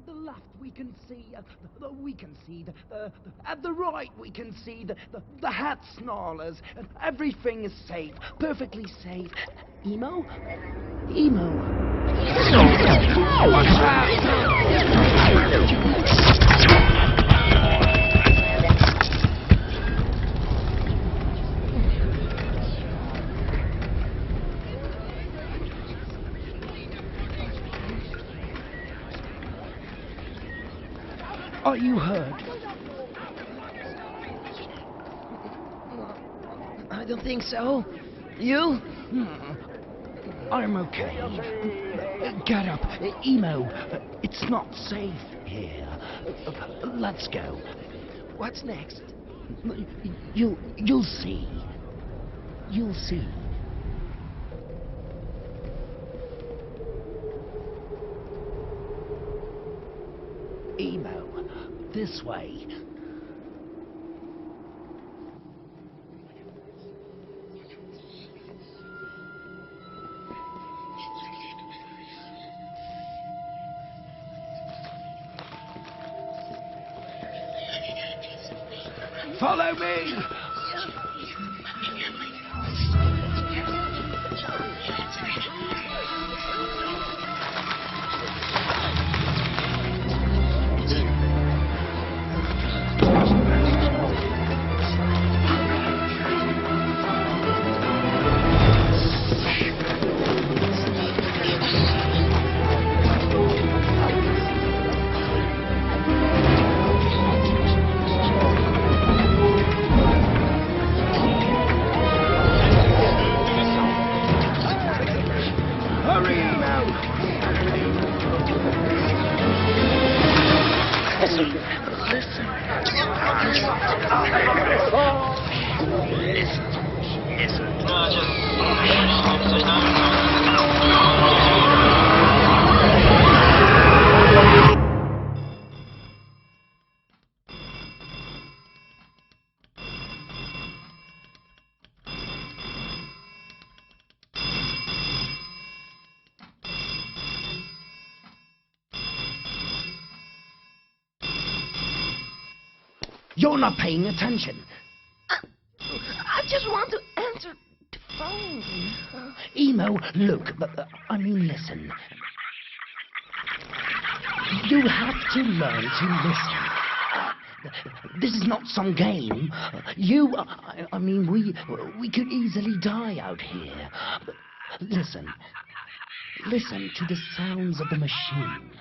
the left we can see, at the right we can see the hat snarlers. Everything is safe, perfectly safe. Emo? Emo. What's Are you hurt? I don't think so. You? I'm okay. Get up. Emo, it's not safe here. Let's go. What's next? You'll see. You'll see. Emo, this way. Follow me! You're not paying attention. I just want to answer the phone. Emo, look, listen. You have to learn to listen. This is not some game. We could easily die out here. Listen. Listen to the sounds of the machine.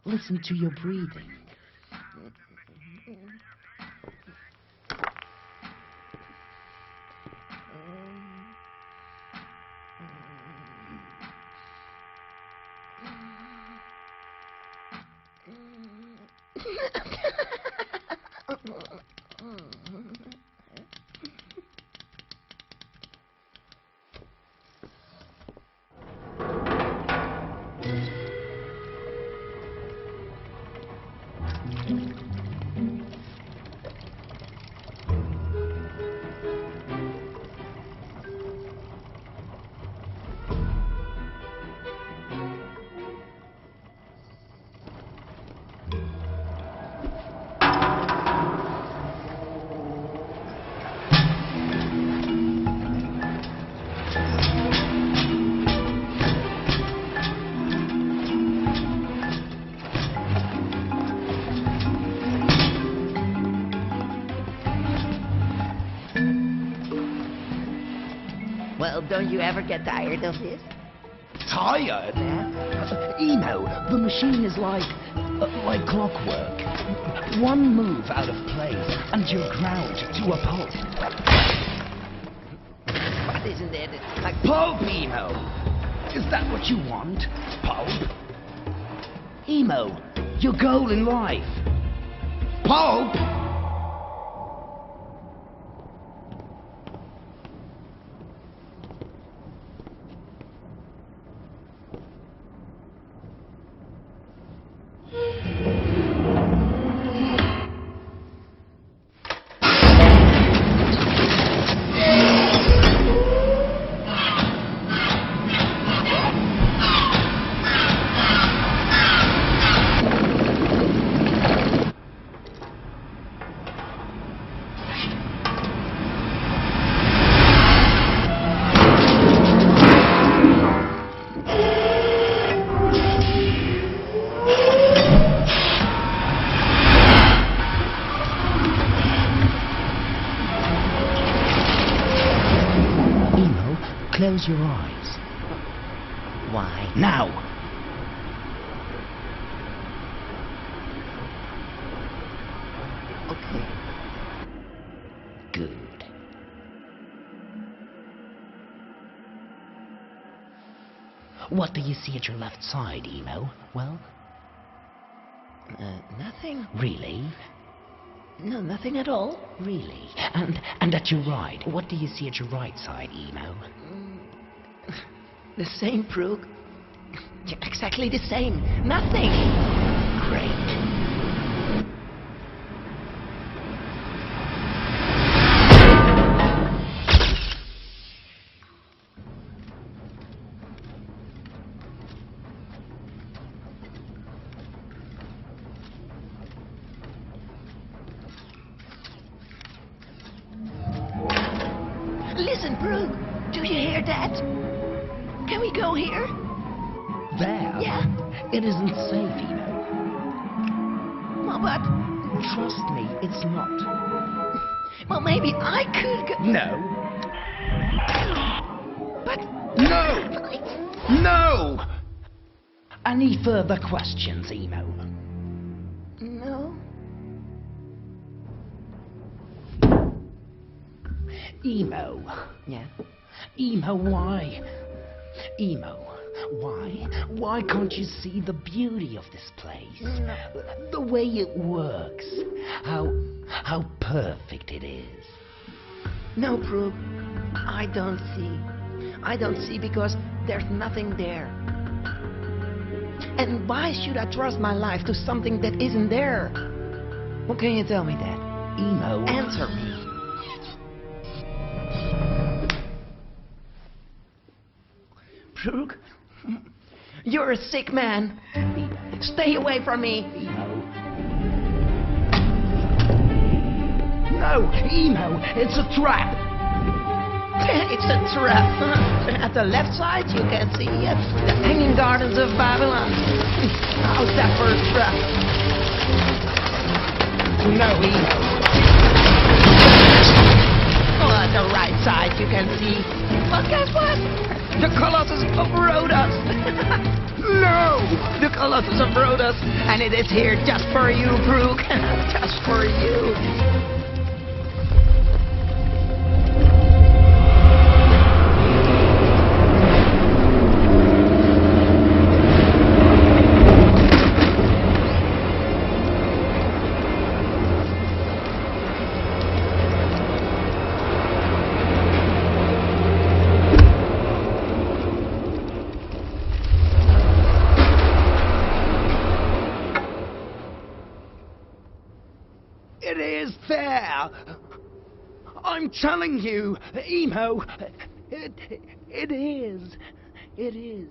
Listen to your breathing. Well, don't you ever get tired of this? Tired? Yeah. Emo, the machine is like clockwork. One move out of place and you're ground to a pulp. What isn't it? It's like Pulp, Emo! Is that what you want? Pulp? Emo, your goal in life. Pulp! close your eyes. Why? Now! Okay. Good. What do you see at your left side, Emo? Well, Nothing. really? No, nothing at all. Really? And at your right, what do you see at your right side, Emo? The same, Brooke. Exactly the same. Nothing. Great. Listen, Brooke. Do you hear that? Can we go here? There? Yeah. It isn't safe, Emo. Well, but... Trust me, it's not. Well, maybe I could go... No. But... No! No! Any further questions, Emo? No. Emo. Yeah? Emo, why? Emo, why? Why can't you see the beauty of this place? No. The way it works. How perfect it is. No, Brooke. I don't see. I don't see because there's nothing there. And why should I trust my life to something that isn't there? What can you tell me that? Emo. Answer me. Brooke, you're a sick man. Stay away from me. Emo. No, Emo, it's a trap. It's a trap. At the left side, you can see the Hanging Gardens of Babylon. How's that for a trap? No, Emo. Oh, at the right side, you can see. Well, guess what? The Colossus of Rhodos. No! The Colossus of Rhodos. And it is here just for you, Brooke. Just for you. It is there! I'm telling you, Emo, it is. It is.